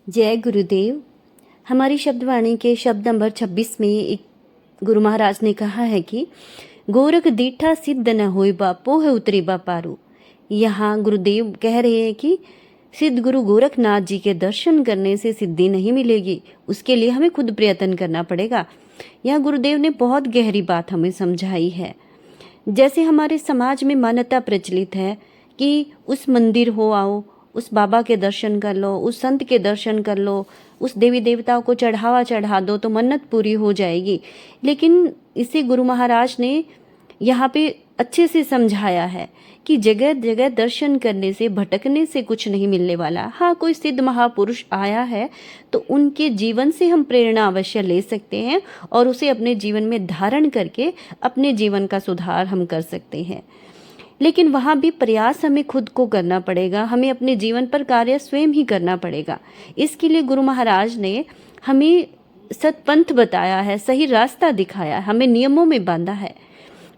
जय गुरुदेव। हमारी शब्दवाणी के शब्द नंबर 26 में एक गुरु महाराज ने कहा है कि गोरख दीठा सिद्ध न होय बापो है उतरी बापारू। यहाँ गुरुदेव कह रहे हैं कि सिद्ध गुरु गोरखनाथ जी के दर्शन करने से सिद्धि नहीं मिलेगी, उसके लिए हमें खुद प्रयत्न करना पड़ेगा। यह गुरुदेव ने बहुत गहरी बात हमें समझाई है। जैसे हमारे समाज में मान्यता प्रचलित है कि उस मंदिर हो आओ, उस बाबा के दर्शन कर लो, उस संत के दर्शन कर लो, उस देवी देवताओं को चढ़ावा चढ़ा दो तो मन्नत पूरी हो जाएगी। लेकिन इसे गुरु महाराज ने यहाँ पे अच्छे से समझाया है कि जगह जगह दर्शन करने से, भटकने से कुछ नहीं मिलने वाला। हाँ, कोई सिद्ध महापुरुष आया है तो उनके जीवन से हम प्रेरणा अवश्य ले सकते हैं और उसे अपने जीवन में धारण करके अपने जीवन का सुधार हम कर सकते हैं। लेकिन वहाँ भी प्रयास हमें खुद को करना पड़ेगा, हमें अपने जीवन पर कार्य स्वयं ही करना पड़ेगा। इसके लिए गुरु महाराज ने हमें सत्पंथ बताया है, सही रास्ता दिखाया, हमें नियमों में बांधा है।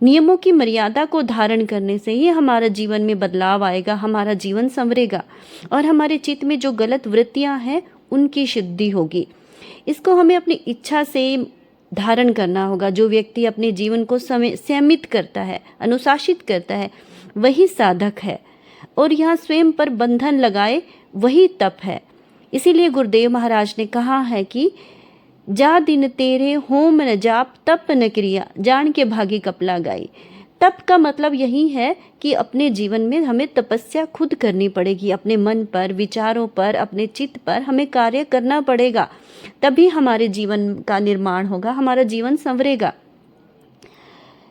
नियमों की मर्यादा को धारण करने से ही हमारा जीवन में बदलाव आएगा, हमारा जीवन संवरेगा और हमारे चित्त में जो गलत वृत्तियां हैं उनकी शुद्धि होगी। इसको हमें अपनी इच्छा से धारण करना होगा। जो व्यक्ति अपने जीवन को संयमित करता है, अनुशासित करता है, वही साधक है और यहाँ स्वयं पर बंधन लगाए वही तप है। इसीलिए गुरुदेव महाराज ने कहा है कि जा दिन तेरे होम न जाप तप न क्रिया, जान के भागी कपला गाई। तप का मतलब यही है कि अपने जीवन में हमें तपस्या खुद करनी पड़ेगी। अपने मन पर, विचारों पर, अपने चित्त पर हमें कार्य करना पड़ेगा, तभी हमारे जीवन का निर्माण होगा, हमारा जीवन संवरेगा।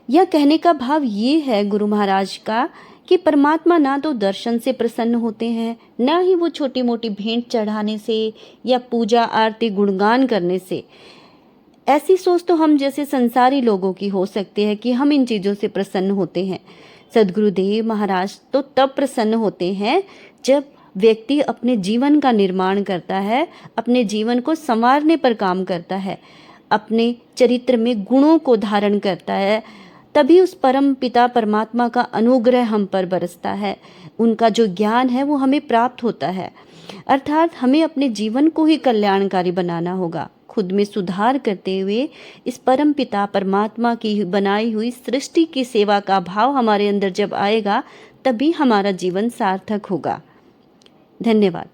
यह कहने का भाव ये है गुरु महाराज का कि परमात्मा ना तो दर्शन से प्रसन्न होते हैं, ना ही वो छोटी मोटी भेंट चढ़ाने से या पूजा आरती गुणगान करने से। ऐसी सोच तो हम जैसे संसारी लोगों की हो सकती है कि हम इन चीज़ों से प्रसन्न होते हैं। सद्गुरुदेव महाराज तो तब प्रसन्न होते हैं जब व्यक्ति अपने जीवन का निर्माण करता है, अपने जीवन को संवारने पर काम करता है, अपने चरित्र में गुणों को धारण करता है, तभी उस परम पिता परमात्मा का अनुग्रह हम पर बरसता है। उनका जो ज्ञान है वो हमें प्राप्त होता है। अर्थात हमें अपने जीवन को ही कल्याणकारी बनाना होगा। खुद में सुधार करते हुए इस परम पिता परमात्मा की बनाई हुई सृष्टि की सेवा का भाव हमारे अंदर जब आएगा, तभी हमारा जीवन सार्थक होगा। धन्यवाद।